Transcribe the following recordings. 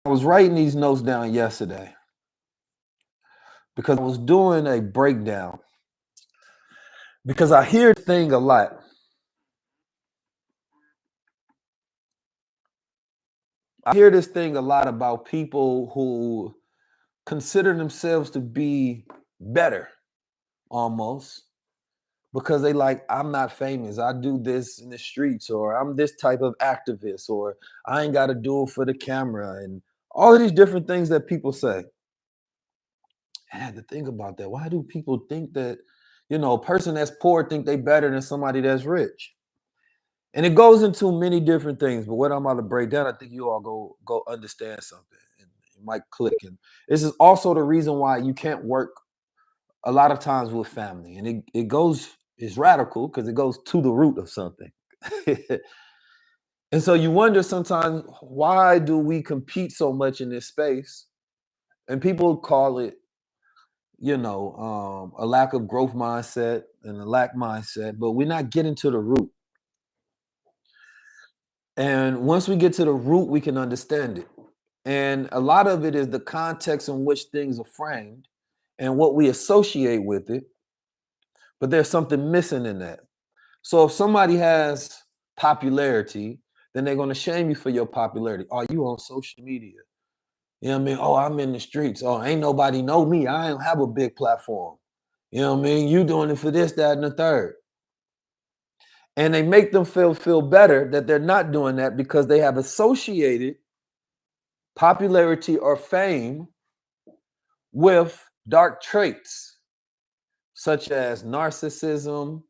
I was writing these notes down yesterday because I was doing a breakdown because I hear this thing a lot. I hear this thing a lot about people who consider themselves to be better almost because they like, I'm not famous. I do this in the streets, or I'm this type of activist, or I ain't got to do it for the camera, and all of these different things that people say. I had to think about that. Why do people think that, a person that's poor think they better than somebody that's rich? And it goes into many different things. But what I'm about to break down, I think you all go understand something, and it might click. And this is also the reason why you can't work a lot of times with family. And it goes is radical because it goes to the root of something. And so you wonder sometimes, why do we compete so much in this space? And people call it a lack of growth mindset and a lack mindset, but we're not getting to the root. And once we get to the root, we can understand it. And a lot of it is the context in which things are framed and what we associate with it. But there's something missing in that. So if somebody has popularity, then they're going to shame you for your popularity. Oh, you on social media. You know what I mean? Oh, I'm in the streets. Oh, ain't nobody know me. I don't have a big platform. You know what I mean? You doing it for this, that, and the third. And they make them feel better that they're not doing that because they have associated popularity or fame with dark traits such as narcissism,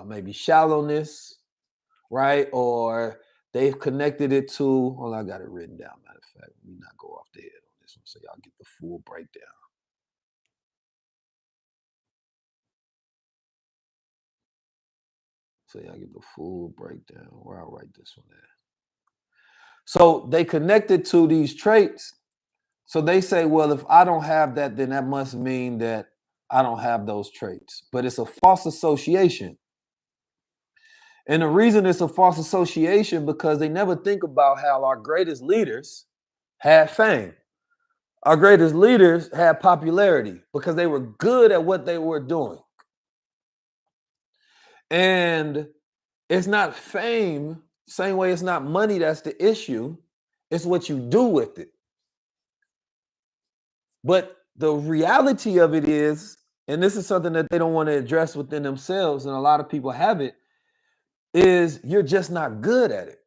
maybe shallowness, right? Or they've connected it to, well, I got it written down. Matter of fact, let me not go off the head on this one so y'all get the full breakdown. So y'all get the full breakdown. Where I'll write this one at. So they connected to these traits. So they say, well, if I don't have that, then that must mean that I don't have those traits. But it's a false association. And the reason it's a false association because they never think about how our greatest leaders had fame. Our greatest leaders had popularity because they were good at what they were doing. And it's not fame, same way it's not money that's the issue. It's what you do with it. But the reality of it is, and this is something that they don't want to address within themselves, and a lot of people have it, is you're just not good at it.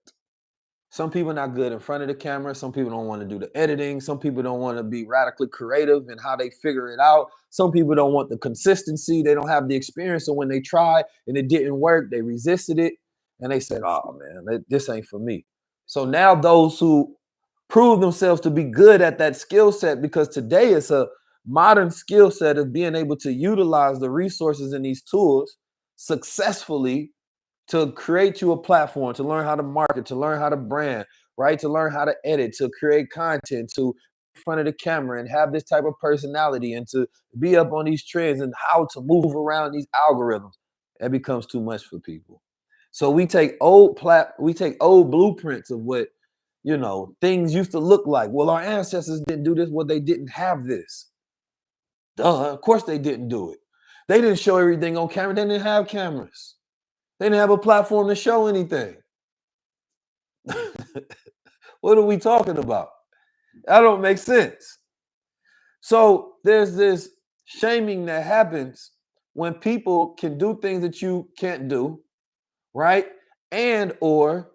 Some people are not good in front of the camera. Some people don't want to do the editing. Some people don't want to be radically creative in how they figure it out. Some people don't want the consistency. They don't have the experience. So when they try and it didn't work, they resisted it. And they said, oh, man, this ain't for me. So now those who prove themselves to be good at that skill set, because today it's a modern skill set of being able to utilize the resources in these tools successfully to create you a platform, to learn how to market, to learn how to brand, right? To learn how to edit, to create content, to in front of the camera and have this type of personality and to be up on these trends and how to move around these algorithms. That becomes too much for people. So we take old blueprints of what things used to look like. Well, our ancestors didn't do this. Well, they didn't have this. Duh, of course they didn't do it. They didn't show everything on camera. They didn't have cameras. They didn't have a platform to show anything. What are we talking about? That don't make sense. So there's this shaming that happens when people can do things that you can't do, right? And or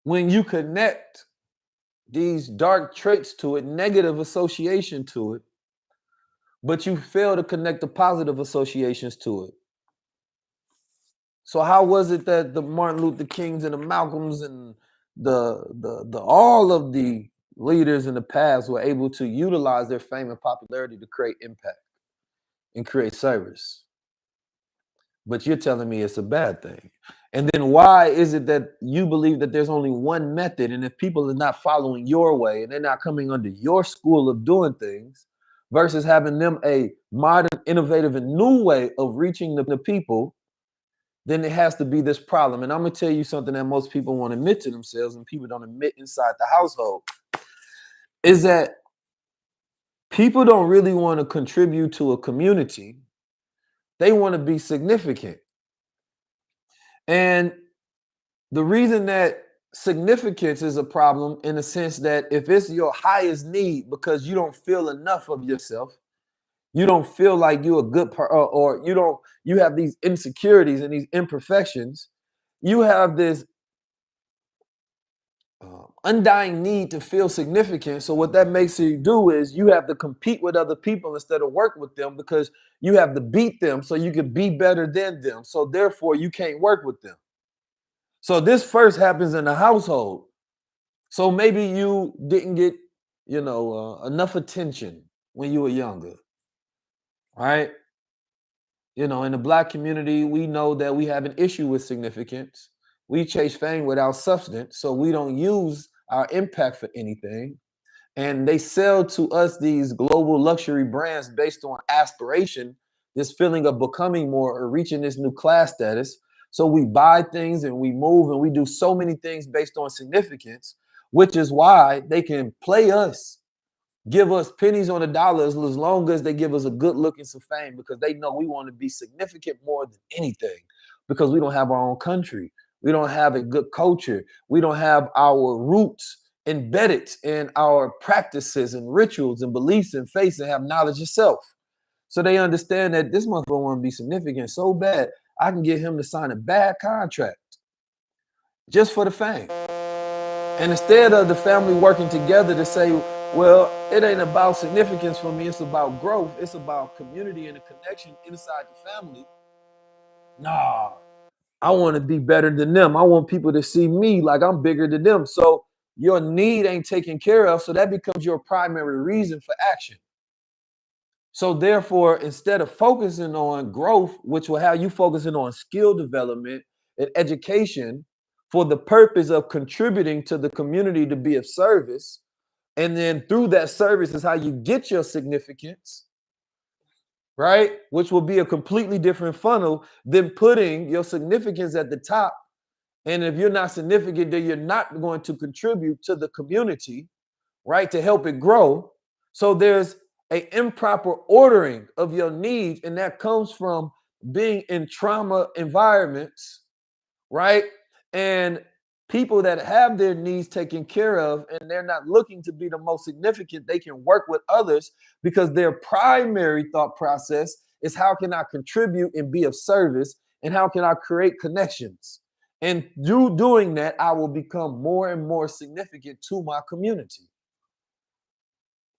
when you connect these dark traits to it, negative association to it, but you fail to connect the positive associations to it. So how was it that the Martin Luther Kings and the Malcolms and the all of the leaders in the past were able to utilize their fame and popularity to create impact and create service? But you're telling me it's a bad thing. And then why is it that you believe that there's only one method? And if people are not following your way and they're not coming under your school of doing things versus having them a modern, innovative, and new way of reaching the people, then it has to be this problem. And I'm gonna tell you something that most people won't admit to themselves and people don't admit inside the household is that people don't really want to contribute to a community. They want to be significant. And the reason that significance is a problem in the sense that if it's your highest need because you don't feel enough of yourself, you don't feel like you're a good or you have these insecurities and these imperfections, you have this undying need to feel significant. So what that makes you do is you have to compete with other people instead of work with them because you have to beat them so you can be better than them. So therefore you can't work with them. So this first happens in the household. So maybe you didn't get, enough attention when you were younger, right? In the Black community, we know that we have an issue with significance. We chase fame without substance, so we don't use our impact for anything. And they sell to us these global luxury brands based on aspiration, this feeling of becoming more or reaching this new class status. So we buy things and we move and we do so many things based on significance, which is why they can play us, give us pennies on the dollars as long as they give us a good look and some fame, because they know we want to be significant more than anything, because we don't have our own country. We don't have a good culture. We don't have our roots embedded in our practices and rituals and beliefs and faiths and have knowledge of self. So they understand that this motherfucker want to be significant so bad, I can get him to sign a bad contract just for the fame. And instead of the family working together to say, well, it ain't about significance for me, it's about growth, it's about community and a connection inside the family. Nah, I want to be better than them. I want people to see me like I'm bigger than them. So your need ain't taken care of. So that becomes your primary reason for action. So therefore, instead of focusing on growth, which will have you focusing on skill development and education for the purpose of contributing to the community to be of service, and then through that service is how you get your significance, right? Which will be a completely different funnel than putting your significance at the top. And if you're not significant, then you're not going to contribute to the community, right? To help it grow. So there's an improper ordering of your needs, and that comes from being in trauma environments, right? And people that have their needs taken care of and they're not looking to be the most significant, they can work with others because their primary thought process is how can I contribute and be of service, and how can I create connections? And through doing that, I will become more and more significant to my community.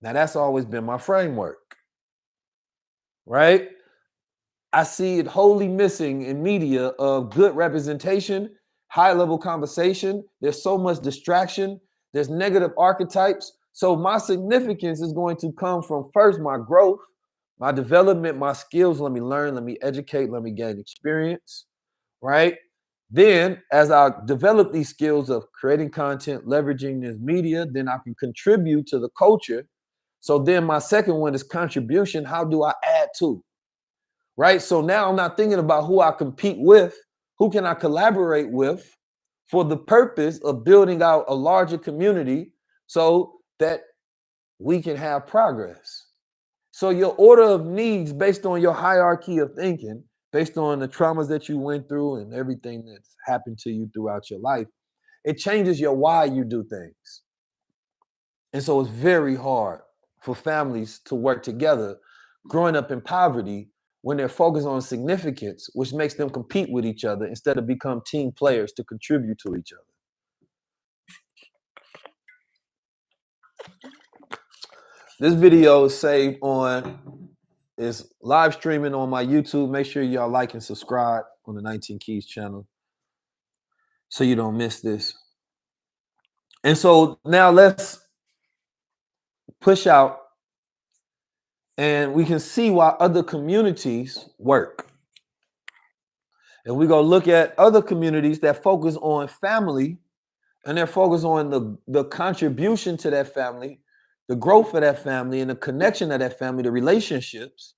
Now, that's always been my framework, right? I see it wholly missing in media of good representation, high level conversation. There's so much distraction. There's negative archetypes. So my significance is going to come from first my growth, my development, my skills. Let me learn, let me educate, let me gain experience, right? Then as I develop these skills of creating content, leveraging this media, then I can contribute to the culture. So then my second one is contribution. How do I add to? Right? So now I'm not thinking about who I compete with, who can I collaborate with for the purpose of building out a larger community so that we can have progress. So your order of needs based on your hierarchy of thinking, based on the traumas that you went through and everything that's happened to you throughout your life, it changes your why you do things. And so it's very hard for families to work together growing up in poverty when they're focused on significance, which makes them compete with each other instead of become team players to contribute to each other. This video is saved is live streaming on my YouTube. Make sure y'all like and subscribe on the 19 Keys channel so you don't miss this. And so now let's push out and we can see why other communities work. And we're going to look at other communities that focus on family, and they're focused on the contribution to that family, the growth of that family, and the connection of that family, the relationships.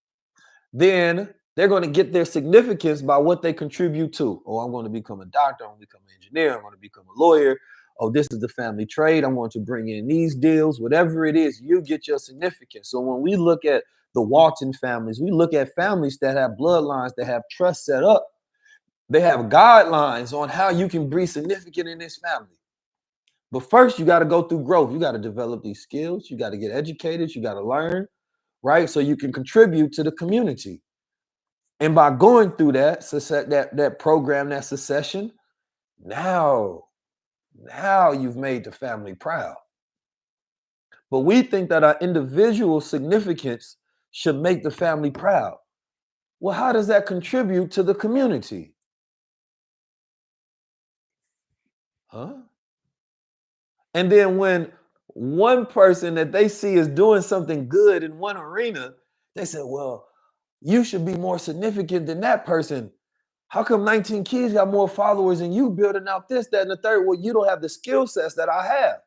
Then They're going to get their significance by what they contribute to. Oh, I'm going to become a doctor. I'm going to become an engineer. I'm going to become a lawyer. Oh, this is the family trade. I'm going to bring in these deals. Whatever it is, you get your significance. So when we look at the Walton families, we look at families that have bloodlines, that have trust set up. They have guidelines on how you can be significant in this family. But first, you got to go through growth. You got to develop these skills. You got to get educated. You got to learn, right? So you can contribute to the community. And by going through that program, that succession, now you've made the family proud. But we think that our individual significance should make the family proud. Well, how does that contribute to the community? Huh? And then when one person that they see is doing something good in one arena, they say, well, you should be more significant than that person. How come 19 Keys got more followers than you building out this, that, and the third? Well, you don't have the skill sets that I have.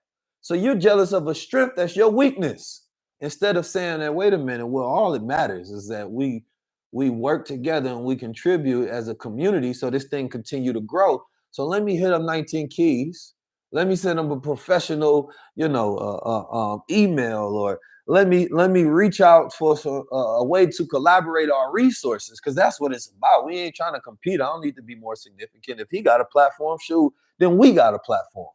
So you're jealous of a strength that's your weakness. Instead of saying that, wait a minute, well, all that matters is that we work together and we contribute as a community so this thing continue to grow. So let me hit up 19 Keys. Let me send them a professional, email, or let me reach out for a way to collaborate our resources, because that's what it's about. We ain't trying to compete. I don't need to be more significant. If he got a platform, shoot, then we got a platform.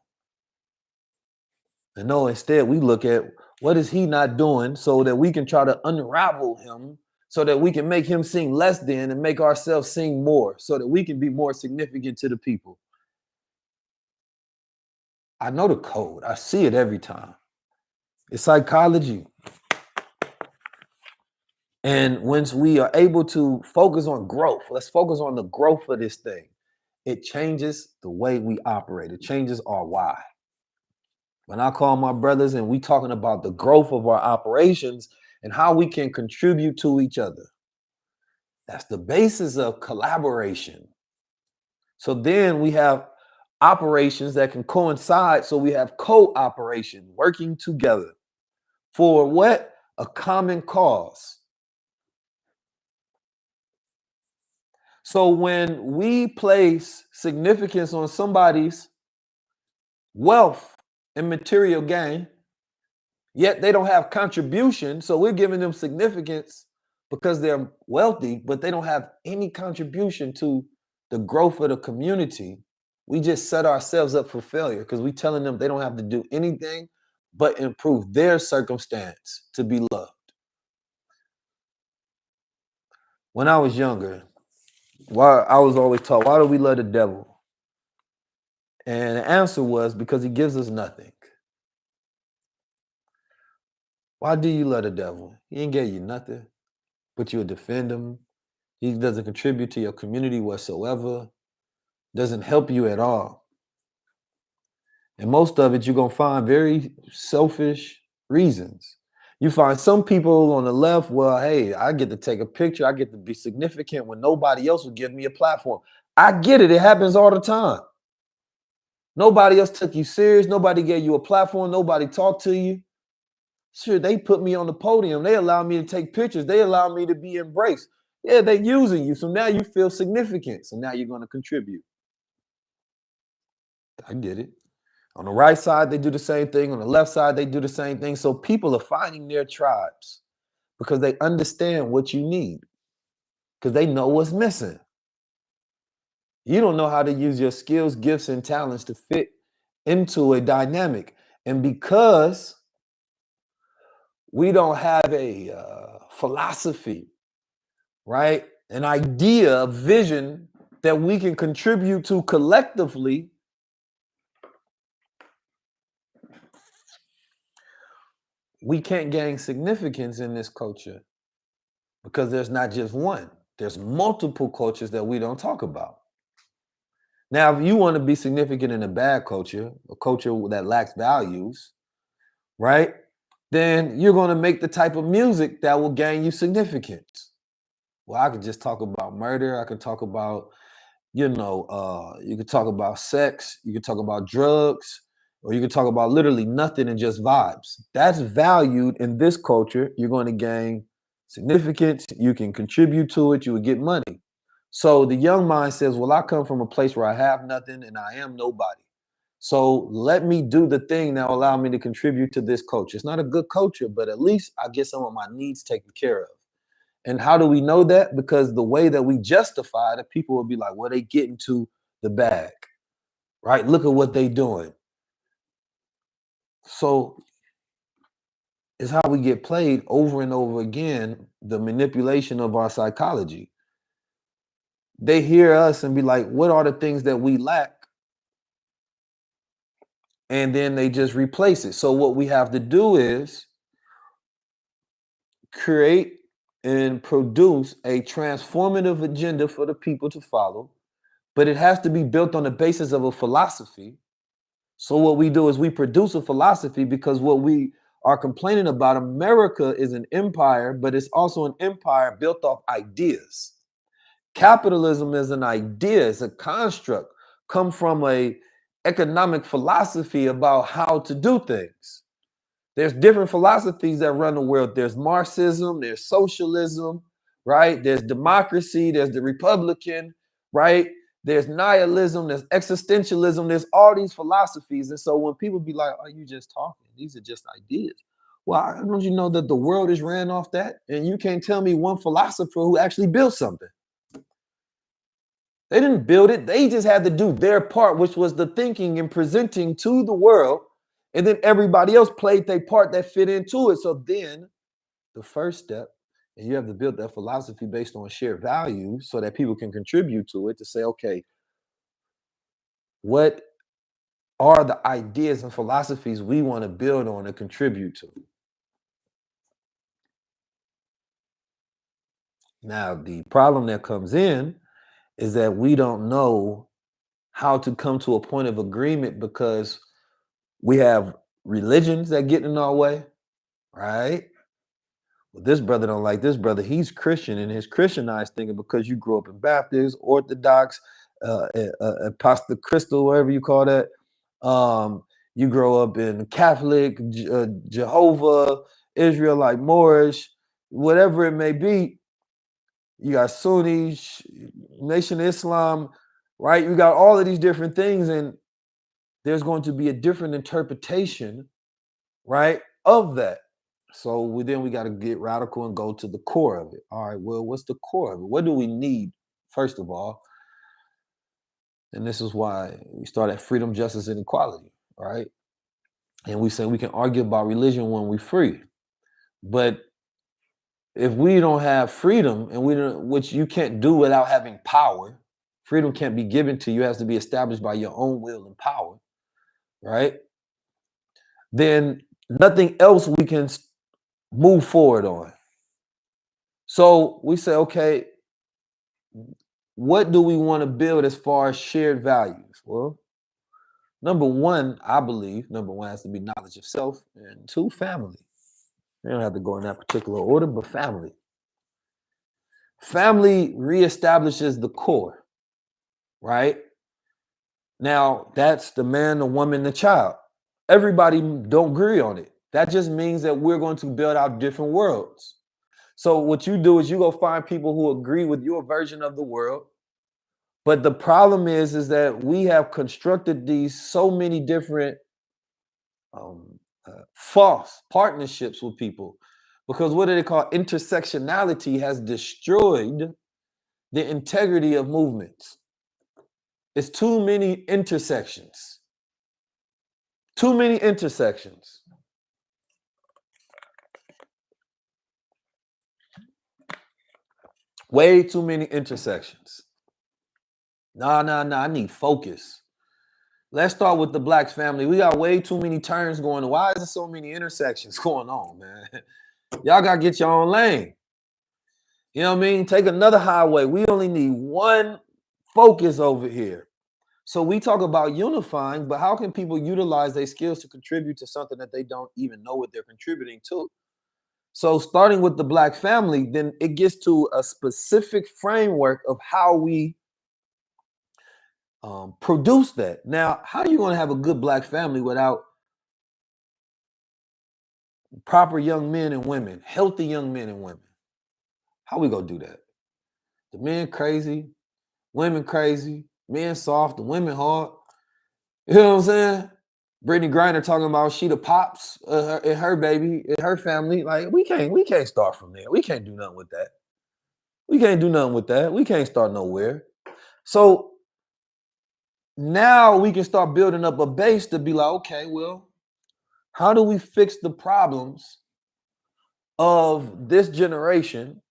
And no, instead we look at what is he not doing so that we can try to unravel him, so that we can make him seem less than and make ourselves seem more, so that we can be more significant to the people. I know the code. I see it every time. It's psychology. And once we are able to focus on growth, let's focus on the growth of this thing. It changes the way we operate. It changes our why. When I call my brothers and we talking about the growth of our operations and how we can contribute to each other, that's the basis of collaboration. So then we have operations that can coincide. So we have cooperation, working together for what? A common cause. So when we place significance on somebody's wealth and material gain, yet they don't have contribution, so we're giving them significance because they're wealthy, but they don't have any contribution to the growth of the community. We just set ourselves up for failure because we're telling them they don't have to do anything but improve their circumstance to be loved. When I was younger, I was always taught, why do we love the devil? And the answer was because he gives us nothing. Why do you love the devil? He ain't gave you nothing, but you'll defend him. He doesn't contribute to your community whatsoever, doesn't help you at all. And most of it, you're going to find very selfish reasons. You find some people on the left, well, hey, I get to take a picture. I get to be significant when nobody else will give me a platform. I get it. It happens all the time. Nobody else took you serious. Nobody gave you a platform. Nobody talked to you. Sure, they put me on the podium. They allow me to take pictures. They allow me to be embraced. Yeah, they're using you. So now you feel significant. So now you're going to contribute. I get it. On the right side, they do the same thing. On the left side, they do the same thing. So people are finding their tribes because they understand what you need, because they know what's missing. You don't know how to use your skills, gifts, and talents to fit into a dynamic. And because we don't have a philosophy, right? An idea, a vision that we can contribute to collectively, we can't gain significance in this culture because there's not just one. There's multiple cultures that we don't talk about. Now, if you want to be significant in a bad culture, a culture that lacks values, right? Then you're going to make the type of music that will gain you significance. Well, I could just talk about murder. I could talk about, you could talk about sex. You could talk about drugs, or you could talk about literally nothing and just vibes. That's valued in this culture. You're going to gain significance, you can contribute to it, you would get money. So the young mind says, well, I come from a place where I have nothing and I am nobody. So let me do the thing that will allow me to contribute to this culture. It's not a good culture, but at least I get some of my needs taken care of. And how do we know that? Because the way that we justify it, people will be like, well, they get into the bag, right? Look at what they doing. So it's how we get played over and over again, the manipulation of our psychology. They hear us and be like, what are the things that we lack? And then they just replace it. So what we have to do is create and produce a transformative agenda for the people to follow, but it has to be built on the basis of a philosophy. So what we do is we produce a philosophy because what we are complaining about, America is an empire, but it's also an empire built off ideas. Capitalism is an idea, it's a construct, come from a economic philosophy about how to do things. There's different philosophies that run the world. There's Marxism, there's socialism, right? There's democracy, there's the Republican, right? There's nihilism, there's existentialism, there's all these philosophies. And so when people be like, are you just talking? These are just ideas. Well, don't you know that the world is ran off that? And you can't tell me one philosopher who actually built something. They didn't build it. They just had to do their part, which was the thinking and presenting to the world. And then everybody else played their part that fit into it. So then the first step, and you have to build that philosophy based on shared values so that people can contribute to it to say, okay, what are the ideas and philosophies we want to build on and contribute to? Now, the problem that comes in is that we don't know how to come to a point of agreement because we have religions that get in our way, right? Well, this brother don't like this brother. He's Christian, and his Christianized thinking because you grew up in Baptist, Orthodox, Apostle Crystal, whatever you call that. You grow up in Catholic, Jehovah, Israelite, Moorish, whatever it may be. You got Sunni, Nation of Islam, right? You got all of these different things, and there's going to be a different interpretation, right, of that. So we got to get radical and go to the core of it. All right, well, what's the core of it? What do we need, first of all? And this is why we start at freedom, justice, and equality, right? And we say we can argue about religion when we're free. But if we don't have freedom, and we don't, which you can't do without having power, freedom can't be given to you, it has to be established by your own will and power, right? Then nothing else we can move forward on. So we say, okay, what do we want to build as far as shared values? Well, number one, I believe, number one has to be knowledge of self, and two, family. You don't have to go in that particular order, but family. Family reestablishes the core, right? Now, that's the man, the woman, the child. Everybody don't agree on it. That just means that we're going to build out different worlds. So what you do is you go find people who agree with your version of the world. But the problem is that we have constructed these so many different false partnerships with people, because what do they call intersectionality has destroyed the integrity of movements. It's too many intersections. Too many intersections. Way too many intersections. Nah, I need focus. Let's start with the Black family. We got way too many turns going on. Why is there so many intersections going on, man? Y'all got to get your own lane. You know what I mean? Take another highway. We only need one focus over here. So we talk about unifying, but how can people utilize their skills to contribute to something that they don't even know what they're contributing to? So starting with the Black family, then it gets to a specific framework of how we produce that. Now, how are you going to have a good Black family without proper young men and women, healthy young men and women? How we gonna do that? The men crazy, women crazy, men soft, the women hard. You know what I'm saying? Brittany Griner talking about she the pops and her baby and her family. Like we can't start from there. We can't do nothing with that. We can't do nothing with that. We can't start nowhere. So now we can start building up a base to be like, okay, well, how do we fix the problems of this generation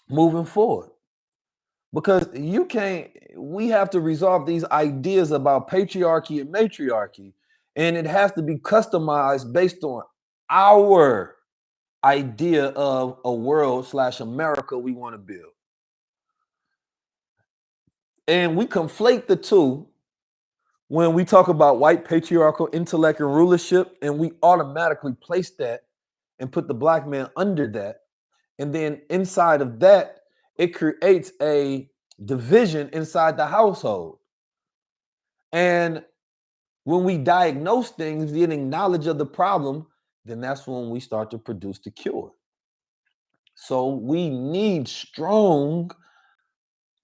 moving forward? Because we have to resolve these ideas about patriarchy and matriarchy, and it has to be customized based on our idea of a world / America we want to build. And we conflate the two when we talk about white patriarchal intellect and rulership, and we automatically place that and put the black man under that. And then inside of that, it creates a division inside the household. And when we diagnose things, getting knowledge of the problem, then that's when we start to produce the cure. So we need strong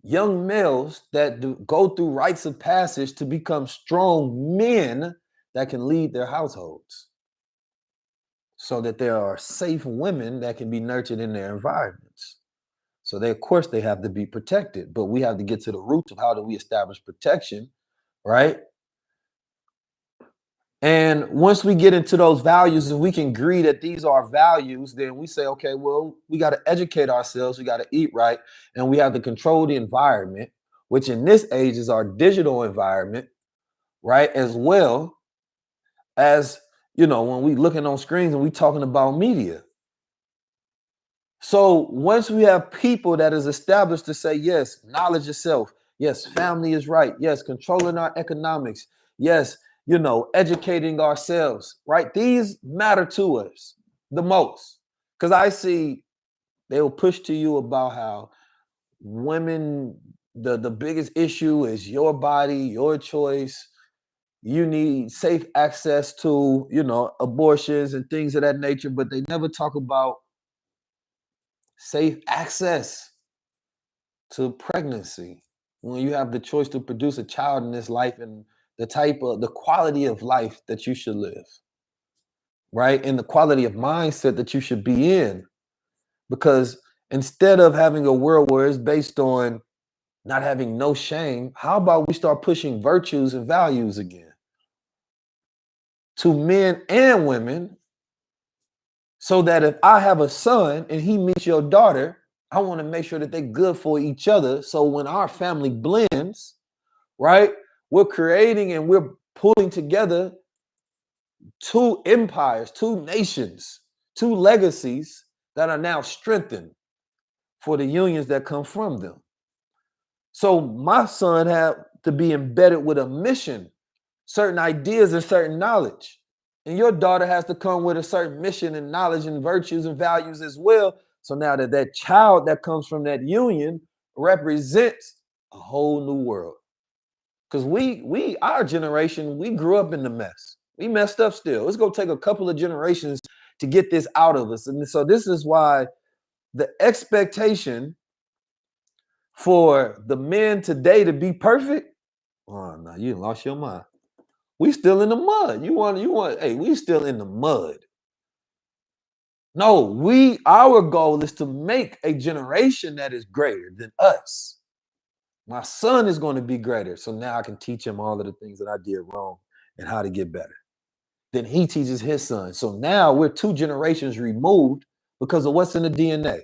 young males that go through rites of passage to become strong men that can lead their households, so that there are safe women that can be nurtured in their environments. So of course they have to be protected, but we have to get to the roots of how do we establish protection, right? And once we get into those values and we can agree that these are values, then we say, okay, well, we got to educate ourselves, we got to eat right, and we have to control the environment, which in this age is our digital environment, right? As well as, when we looking on screens and we talking about media. So once we have people that is established to say, yes, knowledge itself, yes, family is right, yes, controlling our economics, yes, educating ourselves, right? These matter to us the most. Because I see they will push to you about how women, the biggest issue is your body, your choice. You need safe access to, abortions and things of that nature, but they never talk about safe access to pregnancy when you have the choice to produce a child in this life and the quality of life that you should live, right? And the quality of mindset that you should be in. Because instead of having a world where it's based on not having no shame, how about we start pushing virtues and values again to men and women, so that if I have a son and he meets your daughter, I want to make sure that they're good for each other. So when our family blends, right, we're creating and we're pulling together two empires, two nations, two legacies that are now strengthened for the unions that come from them. So my son had to be embedded with a mission, certain ideas and certain knowledge. And your daughter has to come with a certain mission and knowledge and virtues and values as well. So now that child that comes from that union represents a whole new world. Because our generation, we grew up in the mess. We messed up still. It's going to take a couple of generations to get this out of us. And so this is why the expectation for the men today to be perfect, oh no, you lost your mind. We still in the mud. Hey, we still in the mud. No, our goal is to make a generation that is greater than us. My son is going to be greater. So now I can teach him all of the things that I did wrong and how to get better. Then he teaches his son. So now we're 2 generations removed because of what's in the DNA.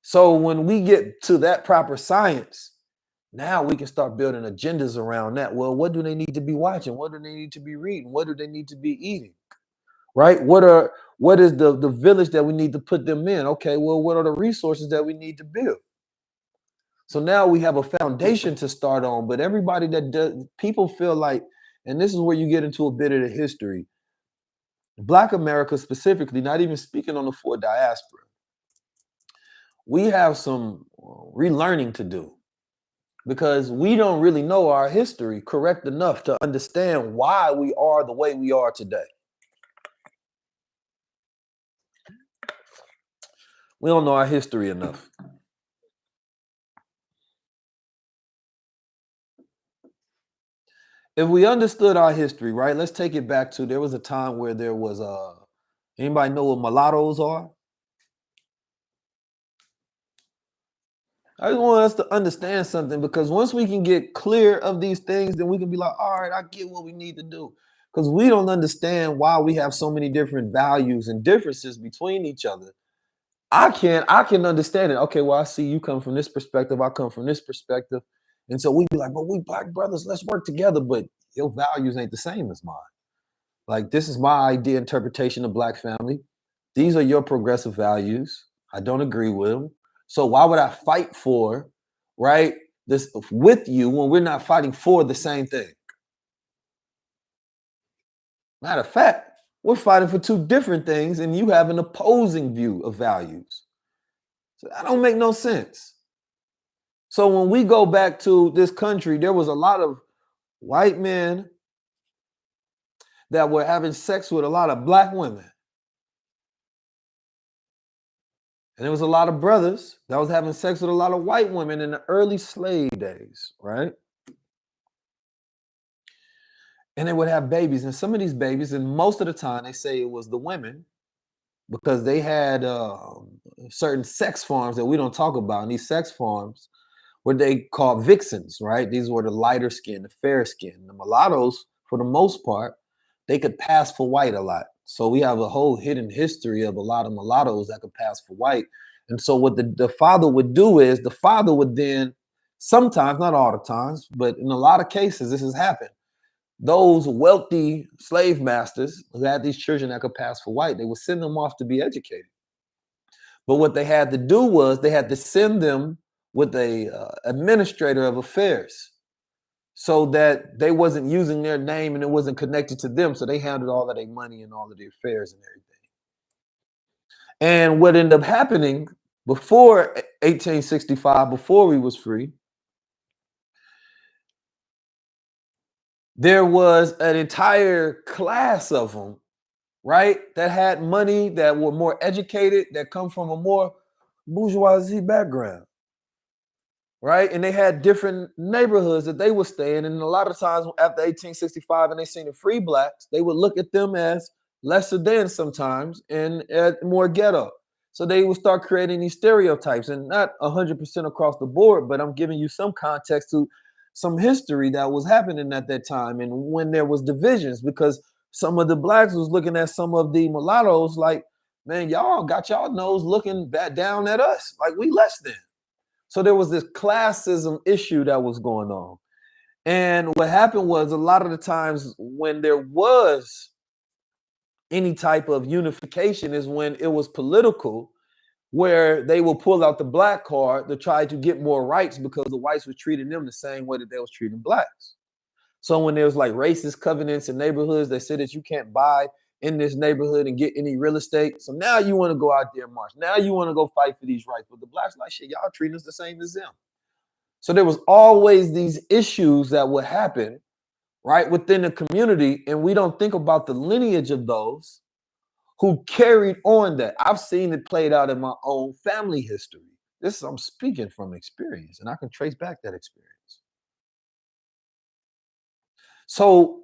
So when we get to that proper science, now we can start building agendas around that. Well, what do they need to be watching? What do they need to be reading? What do they need to be eating? Right? What is the village that we need to put them in? Okay, well, what are the resources that we need to build? So now we have a foundation to start on, but everybody that does, people feel like, and this is where you get into a bit of the history. Black America specifically, not even speaking on the full diaspora, we have some relearning to do because we don't really know our history correct enough to understand why we are the way we are today. We don't know our history enough. If we understood our history, right? Let's take it back to there was a time where there was anybody know what mulattoes are? I just want us to understand something because once we can get clear of these things, then we can be like, all right, I get what we need to do. Because we don't understand why we have so many different values and differences between each other. I can understand it. Okay, well, I see you come from this perspective, I come from this perspective. And so we be like, but we black brothers, let's work together. But your values ain't the same as mine. Like, this is my idea interpretation of black family. These are your progressive values. I don't agree with them. So why would I fight for, right, this with you when we're not fighting for the same thing? Matter of fact, we're fighting for two different things, and you have an opposing view of values. So that don't make no sense. So when we go back to this country, there was a lot of white men that were having sex with a lot of black women. And there was a lot of brothers that was having sex with a lot of white women in the early slave days, right? And they would have babies. And some of these babies, and most of the time, they say it was the women because they had certain sex farms that we don't talk about. And these sex farms were they called vixens, right? These were the lighter skin, the fair skin. The mulattoes, for the most part, they could pass for white a lot. So we have a whole hidden history of a lot of mulattoes that could pass for white. And so what the father would do is the father would then sometimes, not all the times, but in a lot of cases, this has happened. Those wealthy slave masters who had these children that could pass for white, they would send them off to be educated. But what they had to do was they had to send them with a administrator of affairs so that they wasn't using their name and it wasn't connected to them. So they handled all of their money and all of the affairs and everything. And what ended up happening before 1865, before we was free, there was an entire class of them, right, that had money, that were more educated, that come from a more bourgeoisie background, right? And they had different neighborhoods that they would stay in. And a lot of times after 1865 and they seen the free blacks, they would look at them as lesser than sometimes and more ghetto. So they would start creating these stereotypes and not 100% across the board, but I'm giving you some context to some history that was happening at that time and when there was divisions because some of the blacks was looking at some of the mulattoes like, man, y'all got y'all nose looking back down at us like we less than. So there was this classism issue that was going on. And what happened was a lot of the times when there was any type of unification is when it was political, where they will pull out the black card to try to get more rights because the whites were treating them the same way that they was treating blacks. So when there was like racist covenants in neighborhoods, they said that you can't buy in this neighborhood and get any real estate. So now you want to go out there and march. Now you want to go fight for these rights. But the blacks like, shit, y'all treating us the same as them. So there was always these issues that would happen, right, within the community. And we don't think about the lineage of those who carried on that. I've seen it played out in my own family history. This is, I'm speaking from experience, and I can trace back that experience. So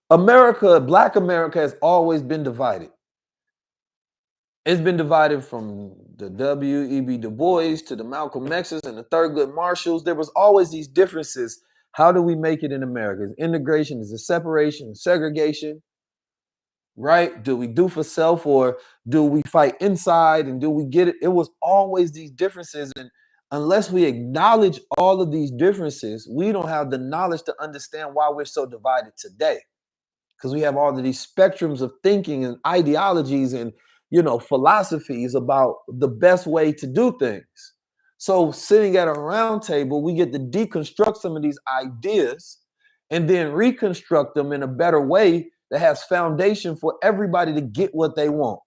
America, Black America has always been divided. It's been divided from the W.E.B. Du Bois to the Malcolm X's and the Thurgood Marshalls. There was always these differences. How do we make it in America? Is integration, is it separation, segregation, right? Do we do for self or do we fight inside and do we get it? It was always these differences. And unless we acknowledge all of these differences, we don't have the knowledge to understand why we're so divided today. Because we have all of these spectrums of thinking and ideologies and philosophies about the best way to do things. So sitting at a round table, we get to deconstruct some of these ideas and then reconstruct them in a better way that has foundation for everybody to get what they want.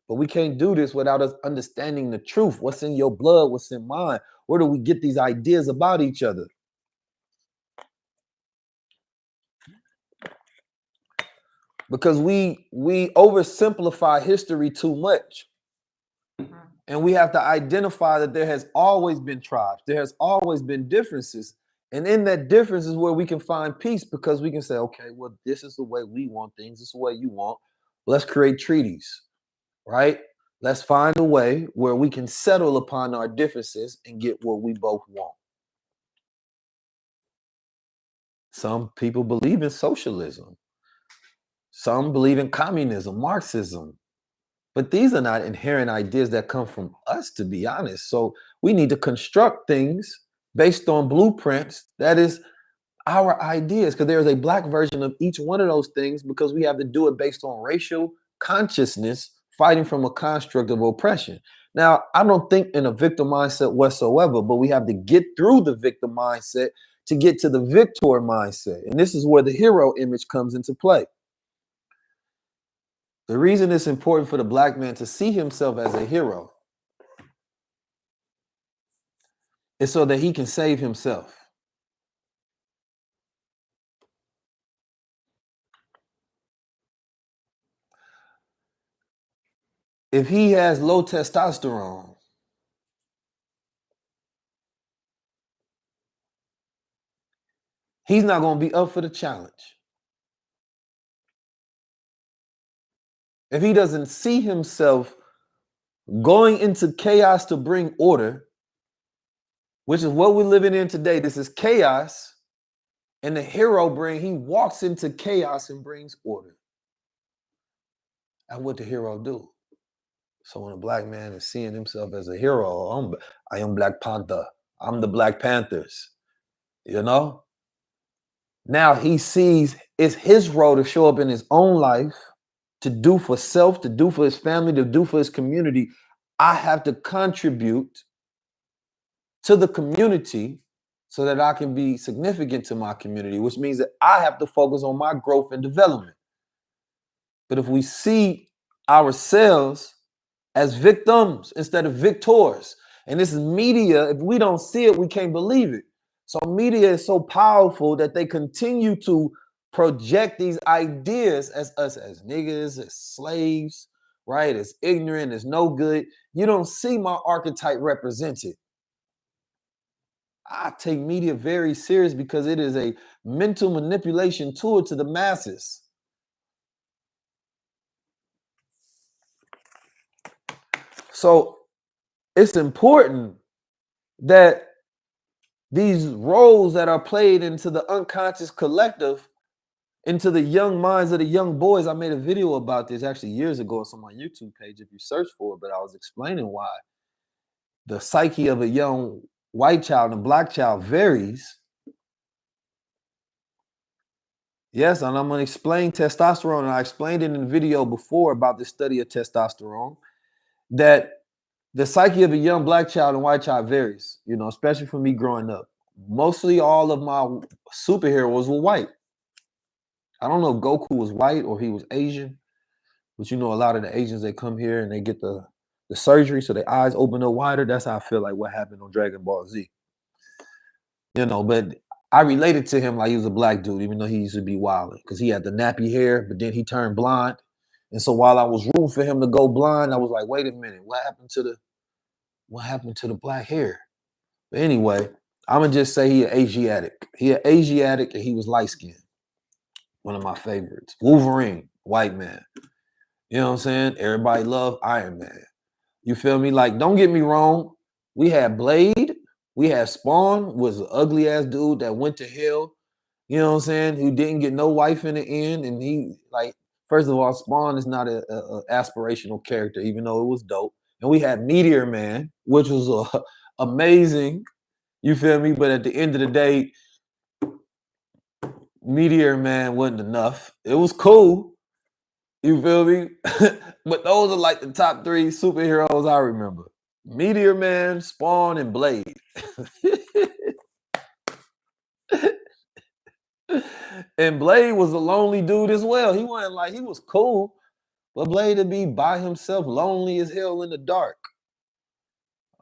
But we can't do this without us understanding the truth. What's in your blood? What's in mine? Where do we get these ideas about each other? Because we oversimplify history too much. And we have to identify that there has always been tribes. There has always been differences. And in that difference is where we can find peace, because we can say, okay, well, this is the way we want things. This is the way you want. Let's create treaties, right? Let's find a way where we can settle upon our differences and get what we both want. Some people believe in socialism. Some believe in communism, Marxism. But these are not inherent ideas that come from us, to be honest. So we need to construct things based on blueprints that is our ideas, because there's a black version of each one of those things, because we have to do it based on racial consciousness, fighting from a construct of oppression. Now, I don't think in a victim mindset whatsoever, but we have to get through the victim mindset to get to the victor mindset. And this is where the hero image comes into play. The reason it's important for the black man to see himself as a hero is so that he can save himself. If he has low testosterone, he's not going to be up for the challenge. If he doesn't see himself going into chaos to bring order, which is what we're living in today, this is chaos, and the hero he walks into chaos and brings order. And what the hero do? So when a black man is seeing himself as a hero, I am Black Panther. I'm the Black Panthers. You know? Now he sees it's his role to show up in his own life, to do for self, to do for his family, to do for his community. I have to contribute to the community so that I can be significant to my community, which means that I have to focus on my growth and development. But if we see ourselves as victims instead of victors, and this is media, if we don't see it, we can't believe it. So media is so powerful that they continue to project these ideas as us as niggas, as slaves, right? As ignorant, as no good. You don't see my archetype represented. I take media very serious because it is a mental manipulation tool to the masses. So it's important that these roles that are played into the unconscious collective, into the young minds of the young boys. I made a video about this actually years ago. It's on my YouTube page if you search for it, but I was explaining why the psyche of a young white child and black child varies. Yes, and I'm going to explain testosterone. And I explained it in the video before about the study of testosterone, that the psyche of a young black child and white child varies, you know, especially for me growing up. Mostly all of my superheroes were white. I don't know if Goku was white or he was Asian, but you know, a lot of the Asians, they come here and they get the surgery so their eyes open up wider. That's how I feel like what happened on Dragon Ball Z. You know, but I related to him like he was a black dude, even though he used to be wild because he had the nappy hair, but then he turned blonde. And so while I was rooting for him to go blind, I was like, wait a minute, what happened to the black hair? But anyway, I'm gonna just say he an Asiatic. He an Asiatic and he was light skinned. One of my favorites. Wolverine, white man. You know what I'm saying? Everybody love Iron Man. You feel me? Like, don't get me wrong. We had Blade. We had Spawn, was an ugly ass dude that went to hell. You know what I'm saying? Who didn't get no wife in the end. And he, like, first of all, Spawn is not a aspirational character, even though it was dope. And we had Meteor Man, which was amazing. You feel me? But at the end of the day, Meteor Man wasn't enough. It was cool. You feel me? But those are like the top three superheroes I remember. Meteor Man, Spawn, and Blade. And Blade was a lonely dude as well. He wasn't like, he was cool, but Blade to be by himself, lonely as hell in the dark.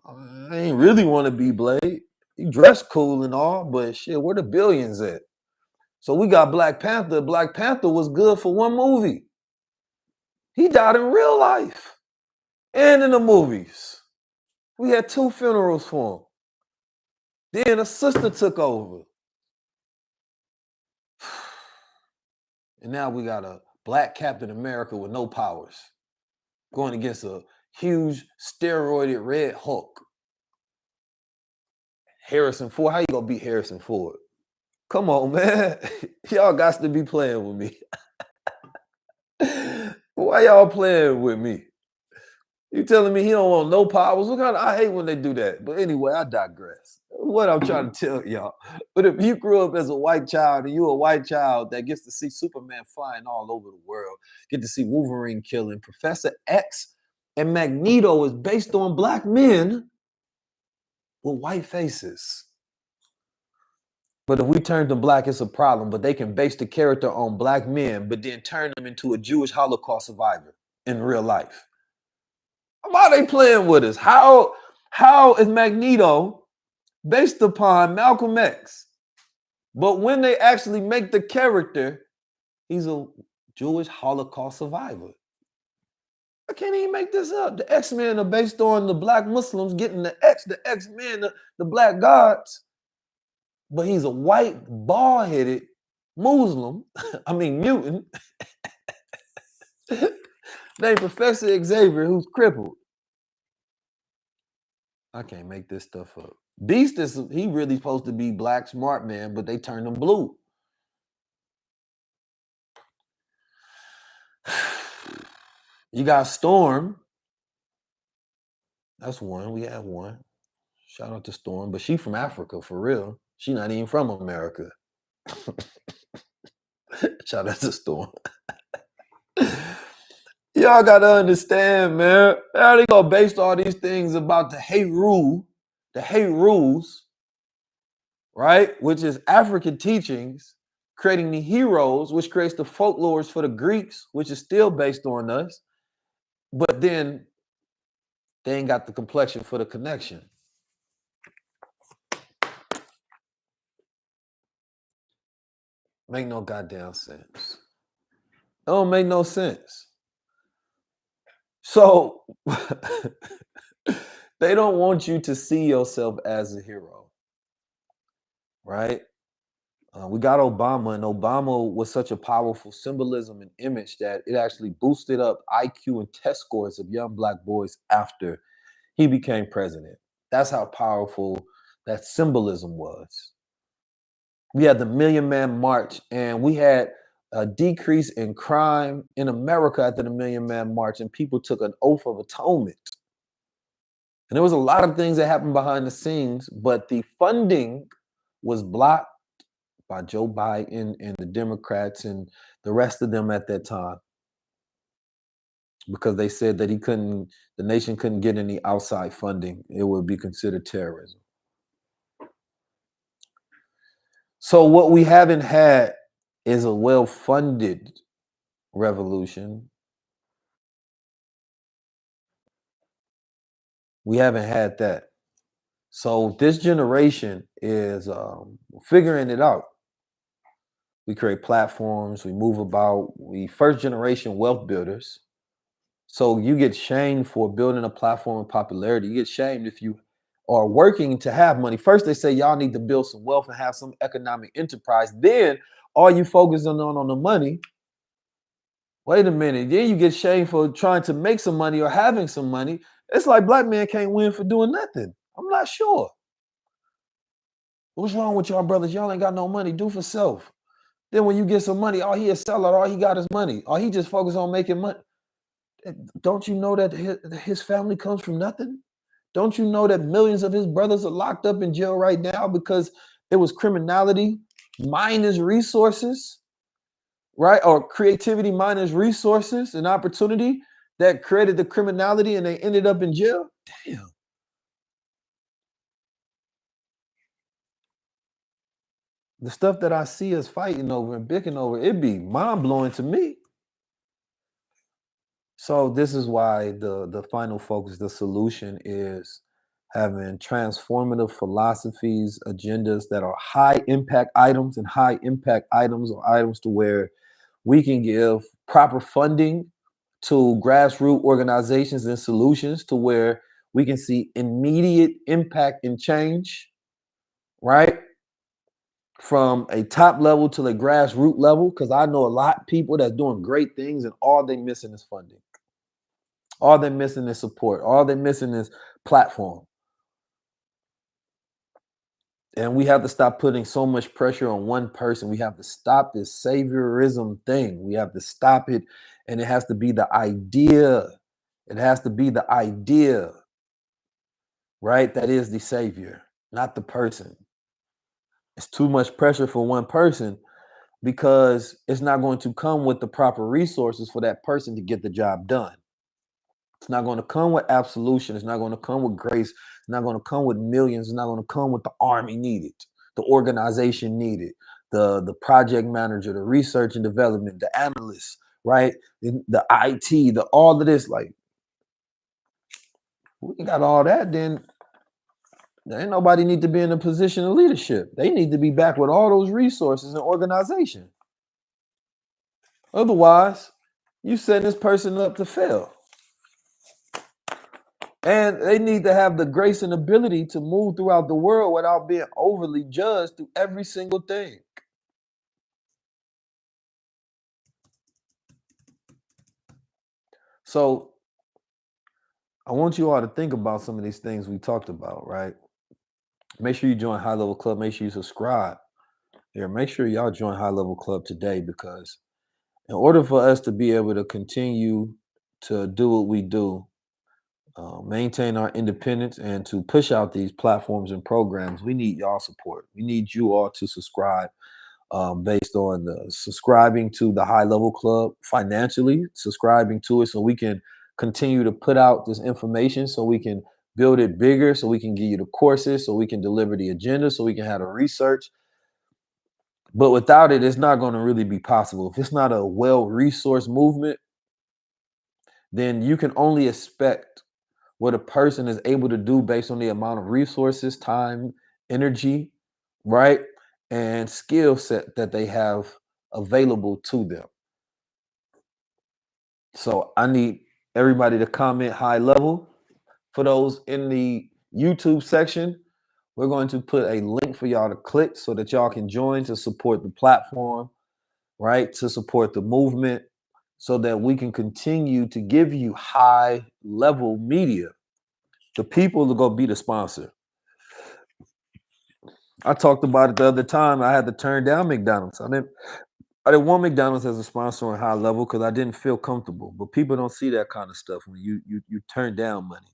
I ain't really want to be Blade. He dressed cool and all, but shit, where the billions at? So we got Black Panther. Black Panther was good for one movie. He died in real life. and in the movies. We had 2 funerals for him. Then a sister took over. And now we got a black Captain America with no powers going against a huge steroided Red Hulk. Harrison Ford. How you gonna beat Harrison Ford? Come on, man. Y'all got to be playing with me. Why y'all playing with me? You telling me he don't want no powers? What kind of, I hate when they do that. But anyway, I digress. What I'm trying to tell y'all. But if you grew up as a white child and you're a white child that gets to see Superman flying all over the world, get to see Wolverine killing, Professor X and Magneto is based on black men with white faces. But if we turn them black, it's a problem. But they can base the character on black men, but then turn them into a Jewish Holocaust survivor in real life. Why are they playing with us? How is Magneto based upon Malcolm X? But when they actually make the character, he's a Jewish Holocaust survivor. I can't even make this up. The X-Men are based on the black Muslims getting the X-Men, the black gods. But he's a white, bald-headed Muslim, mutant, named Professor Xavier, who's crippled. I can't make this stuff up. Beast he really supposed to be black, smart man, but they turned him blue. You got Storm. That's one. We have one. Shout out to Storm, but she from Africa for real. She not even from America. Shout out to Storm. Y'all gotta understand, man. How they gonna base all these things about the hate rules, right? Which is African teachings, creating the heroes, which creates the folklores for the Greeks, which is still based on us. But then they ain't got the complexion for the connection. Make no goddamn sense. It don't make no sense. So they don't want you to see yourself as a hero, right? We got Obama, and Obama was such a powerful symbolism and image that it actually boosted up IQ and test scores of young black boys after he became president. That's how powerful that symbolism was. We had the Million Man March, and we had a decrease in crime in America after the Million Man March, and people took an oath of atonement. And there was a lot of things that happened behind the scenes, but the funding was blocked by Joe Biden and the Democrats and the rest of them at that time, because they said that the nation couldn't get any outside funding. It would be considered terrorism. So what we haven't had is a well-funded revolution. We haven't had that. So this generation is figuring it out. We create platforms, we move about, we first generation wealth builders. So you get shamed for building a platform of popularity. You get shamed if you are working to have money. First, they say y'all need to build some wealth and have some economic enterprise. Then all you focus on the money. Wait a minute. Then you get shamed for trying to make some money or having some money. It's like black men can't win for doing nothing. I'm not sure. What's wrong with y'all brothers? Y'all ain't got no money. Do for self. Then when you get some money, all he a seller, all he got is money. Or he just focus on making money. Don't you know that his family comes from nothing? Don't you know that millions of his brothers are locked up in jail right now because it was criminality minus resources, right? Or creativity minus resources and opportunity that created the criminality and they ended up in jail? Damn. The stuff that I see us fighting over and bickering over, it'd be mind-blowing to me. So this is why the final focus, the solution is having transformative philosophies, agendas that are high impact items, and high impact items are items to where we can give proper funding to grassroots organizations and solutions to where we can see immediate impact and change, right? From a top level to the grassroots level, because I know a lot of people that's doing great things and all they missing is funding. All they're missing is support. All they're missing is platform. And we have to stop putting so much pressure on one person. We have to stop this saviorism thing. We have to stop it. And it has to be the idea. It has to be the idea, right? That is the savior, not the person. It's too much pressure for one person because it's not going to come with the proper resources for that person to get the job done. It's not going to come with absolution. It's not going to come with grace. It's not going to come with millions. It's not going to come with the army needed, the organization needed, the project manager, the research and development, the analysts, right? The IT, the all of this. Like, we got all that, then there ain't nobody need to be in a position of leadership. They need to be back with all those resources and organization. Otherwise, you setting this person up to fail. And they need to have the grace and ability to move throughout the world without being overly judged through every single thing. So I want you all to think about some of these things we talked about, right? Make sure you join High Level Club. Make sure you subscribe. Here, make sure y'all join High Level Club today, because in order for us to be able to continue to do what we do, maintain our independence, and to push out these platforms and programs, we need y'all support. We need you all to subscribe, based on the subscribing to the High Level Club financially, subscribing to it so we can continue to put out this information, so we can build it bigger, so we can give you the courses, so we can deliver the agenda, so we can have the research. But without it, it's not going to really be possible. If it's not a well-resourced movement, then you can only expect what a person is able to do based on the amount of resources, time, energy, right? And skill set that they have available to them. So I need everybody to comment high level. For those in the YouTube section, we're going to put a link for y'all to click so that y'all can join to support the platform, right? To support the movement, so that we can continue to give you high level media. The people are going to be the sponsor. I talked about it the other time. I had to turn down McDonald's. I didn't want McDonald's as a sponsor on High Level because I didn't feel comfortable. But people don't see that kind of stuff when you turn down money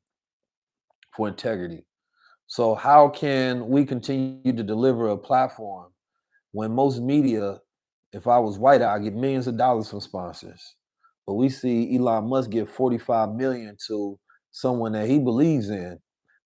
for integrity. So how can we continue to deliver a platform when most media, if I was white, I'd get millions of dollars from sponsors? But we see Elon Musk give 45 million to someone that he believes in,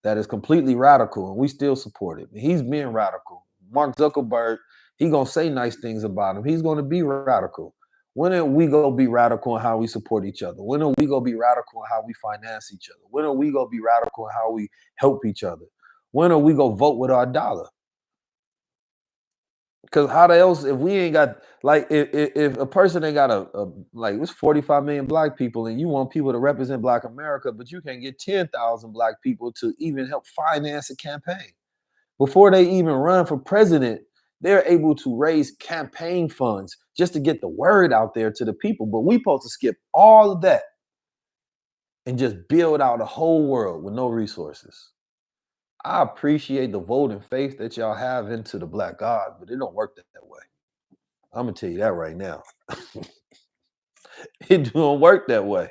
that is completely radical, and we still support it. He's being radical. Mark Zuckerberg, he gonna say nice things about him. He's gonna be radical. When are we gonna be radical in how we support each other? When are we gonna be radical in how we finance each other? When are we gonna be radical in how we help each other? When are we gonna vote with our dollar? Because how the else, if we ain't got, like, if a person ain't got like, it's 45 million black people and you want people to represent Black America, but you can't get 10,000 black people to even help finance a campaign. Before they even run for president, they're able to raise campaign funds just to get the word out there to the people. But we supposed to skip all of that and just build out a whole world with no resources. I appreciate the vote and faith that y'all have into the Black God, but it don't work that way. I'm gonna tell you that right now. It don't work that way.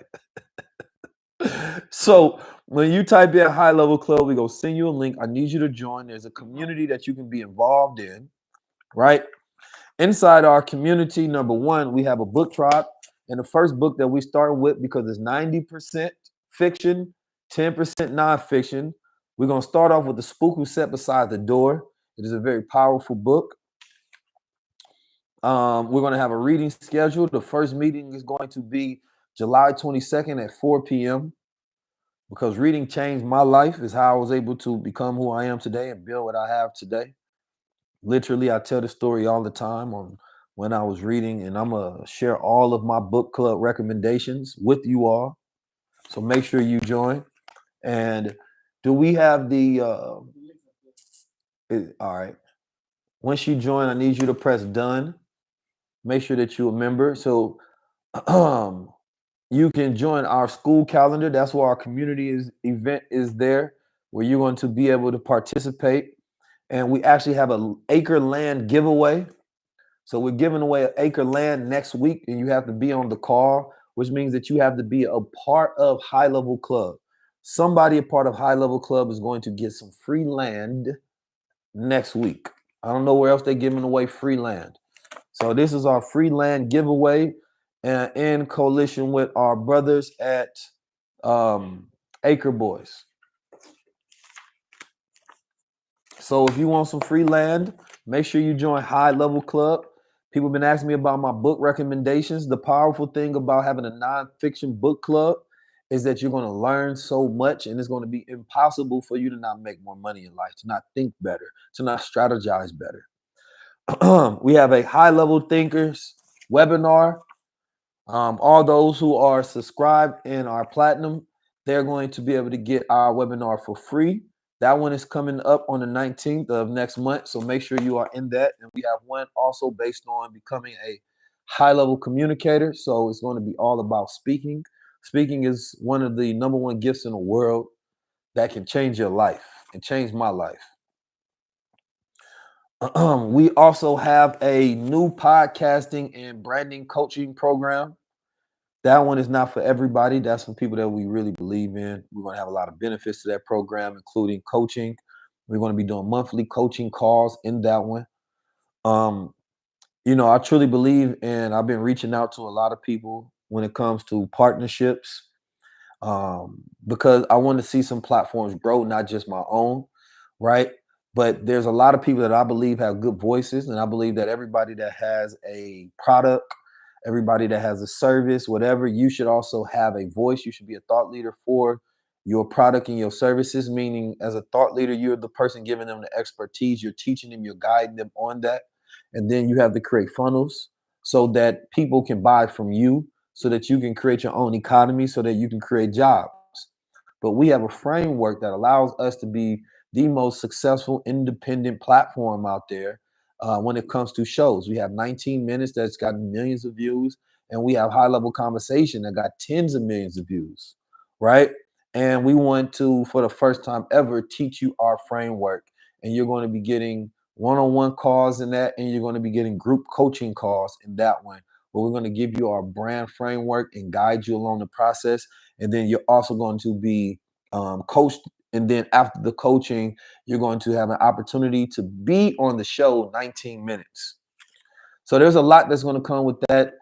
So when you type in High Level Club, we go send you a link. I need you to join. There's a community that you can be involved in, right? Inside our community, number one, we have a book tribe. And the first book that we start with, because it's 90% fiction, 10% nonfiction, we're going to start off with The Spook Who Sat Beside the Door. It is a very powerful book. We're going to have a reading schedule. The first meeting is going to be July 22nd at 4 p.m. because reading changed my life. Is how I was able to become who I am today and build what I have today. Literally, I tell the story all the time on when I was reading, and I'm gonna share all of my book club recommendations with you all. So make sure you join. And do we have the all right. Once you join, I need you to press done. Make sure that you're a member. So um you can join our school calendar. That's where our community is event is there, where you're going to be able to participate. And we actually have a acre land giveaway. So we're giving away an acre land next week, and you have to be on the call, which means that you have to be a part of High Level Club. Somebody a part of High Level Club is going to get some free land next week. I don't know where else they're giving away free land. So this is our free land giveaway, in coalition with our brothers at Acre Boys. So if you want some free land, make sure you join High Level Club. People have been asking me about my book recommendations. The powerful thing about having a nonfiction book club is that you're going to learn so much, and it's going to be impossible for you to not make more money in life, to not think better, to not strategize better. We have a high level thinkers webinar. All those who are subscribed in our platinum, they're going to be able to get our webinar for free. That one is coming up on the 19th of next month. So make sure you are in that. And we have one also based on becoming a high level communicator. So it's going to be all about speaking. Speaking is one of the number one gifts in the world that can change your life and change my life. We also have a new podcasting and branding coaching program. That one is not for everybody. That's for people that we really believe in. We're going to have a lot of benefits to that program, including coaching. We're going to be doing monthly coaching calls in that one. Um, I truly believe, and I've been reaching out to a lot of people when it comes to partnerships, because I want to see some platforms grow, not just my own, right? But there's a lot of people that I believe have good voices, and I believe that everybody that has a product, everybody that has a service, whatever, you should also have a voice. You should be a thought leader for your product and your services, meaning as a thought leader, you're the person giving them the expertise, you're teaching them, you're guiding them on that. And then you have to create funnels so that people can buy from you, so that you can create your own economy, so that you can create jobs. But we have a framework that allows us to be the most successful independent platform out there when it comes to shows. We have 19 minutes that's got millions of views, and we have high level conversation that got tens of millions of views, right? And we want to, for the first time ever, teach you our framework. And you're going to be getting one-on-one calls in that, and you're going to be getting group coaching calls in that one, where we're going to give you our brand framework and guide you along the process. And then you're also going to be coached. And then after the coaching, you're going to have an opportunity to be on the show 19 minutes. So there's a lot that's going to come with that.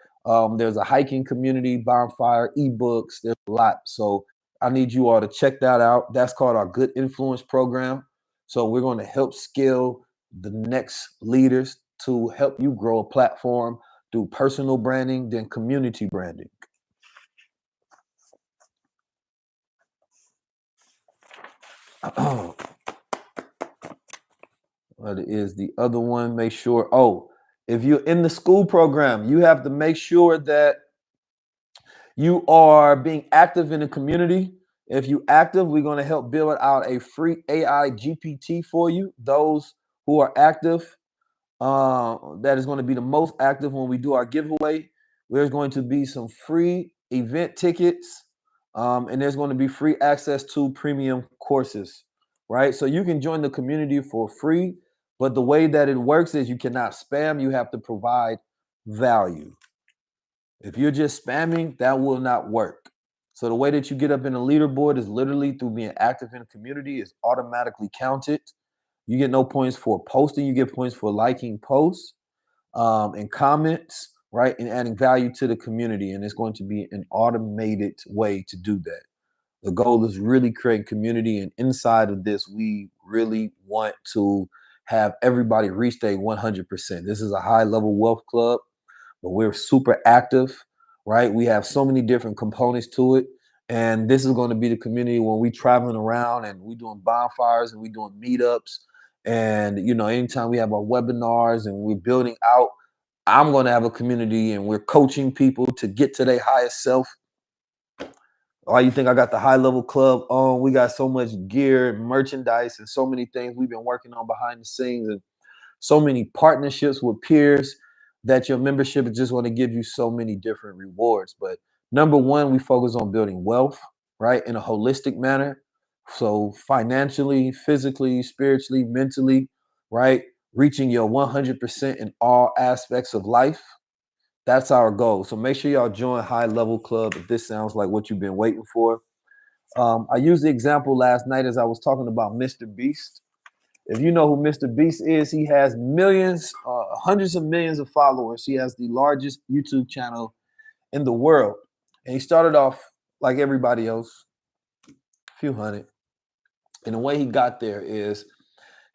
There's a hiking community, bonfire, ebooks. There's a lot. So I need you all to check that out. That's called our Good Influence program. So we're going to help scale the next leaders to help you grow a platform through personal branding, then community branding. What is the other one? Make sure. Oh, if you're in the school program, you have to make sure that you are being active in the community. If you active, we're going to help build out a free AI GPT for you. Those who are active, that is going to be the most active when we do our giveaway. There's going to be some free event tickets, and there's going to be free access to premium courses, right? So you can join the community for free, but the way that it works is you cannot spam. You have to provide value. If you're just spamming, that will not work. So the way that you get up in the leaderboard is literally through being active in the community. Is automatically counted. You get no points for posting. You get points for liking posts and comments, right? And adding value to the community. And it's going to be an automated way to do that. The goal is really create community. And inside of this, we really want to have everybody reach their 100%. This is a high level wealth club, but we're super active, right? We have so many different components to it. And this is going to be the community when we traveling around and we doing bonfires and we doing meetups. And, anytime we have our webinars and we're building out I'm going to have a community and we're coaching people to get to their highest self. Oh, you think I got the high level club on? We got so much gear and merchandise and so many things we've been working on behind the scenes and so many partnerships with peers that your membership is just going to give you so many different rewards. But number one, we focus on building wealth, right, in a holistic manner. So financially, physically, spiritually, mentally, right, reaching your 100% in all aspects of life. That's our goal. So make sure y'all join High Level Club if this sounds like what you've been waiting for. I used the example last night as I was talking about Mr. Beast. If you know who Mr. Beast is, he has millions, hundreds of millions of followers. He has the largest YouTube channel in the world. And he started off like everybody else, a few hundred. And the way he got there is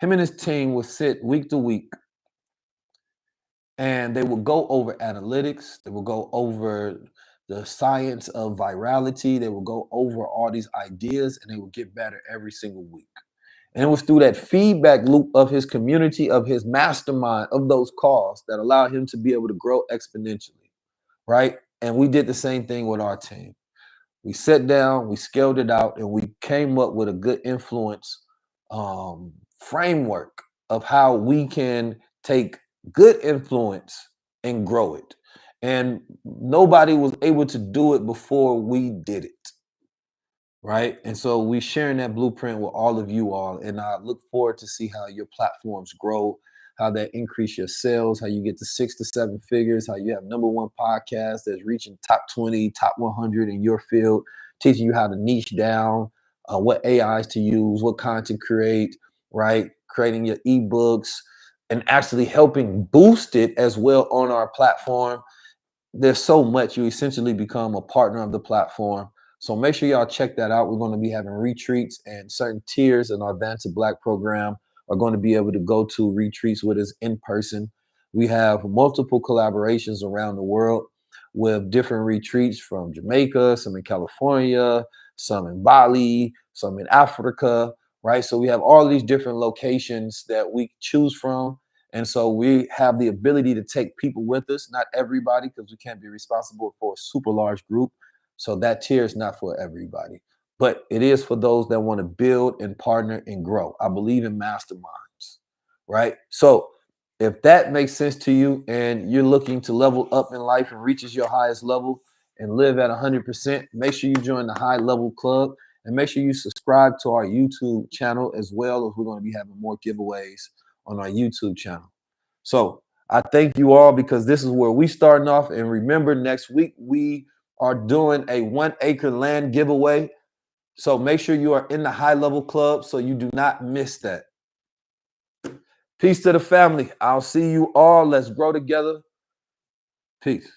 him and his team would sit week to week and they will go over analytics. They will go over the science of virality. They will go over all these ideas and they will get better every single week. And it was through that feedback loop of his community, of his mastermind, of those calls that allowed him to be able to grow exponentially, right? And we did the same thing with our team. We sat down, we scaled it out, and we came up with a good influence framework of how we can take good influence and grow it. And nobody was able to do it before we did it. Right. And so we sharing that blueprint with all of you all. And I look forward to see how your platforms grow, how that increase your sales, how you get to 6 to 7 figures, how you have number one podcast that's reaching top 20, top 100 in your field, teaching you how to niche down, what AIs to use, what content to create, right? Creating your ebooks and actually helping boost it as well on our platform. There's so much. You essentially become a partner of the platform. So make sure y'all check that out. We're going to be having retreats and certain tiers in our Advance to Black program are going to be able to go to retreats with us in person. We have multiple collaborations around the world with different retreats from Jamaica, some in California, some in Bali, some in Africa, right? So we have all these different locations that we choose from. And so we have the ability to take people with us, not everybody, because we can't be responsible for a super large group. So that tier is not for everybody, but it is for those that want to build and partner and grow. I believe in masterminds, right? So if that makes sense to you and you're looking to level up in life and reaches your highest level and live at 100%, make sure you join the High Level Club and make sure you subscribe to our YouTube channel as well, as we're going to be having more giveaways on our YouTube channel. So I thank you all because this is where we starting off. And remember, next week we are doing a 1 acre land giveaway. So make sure you are in the High Level Club so you do not miss that. Peace to the family. I'll see you all. Let's grow together. Peace.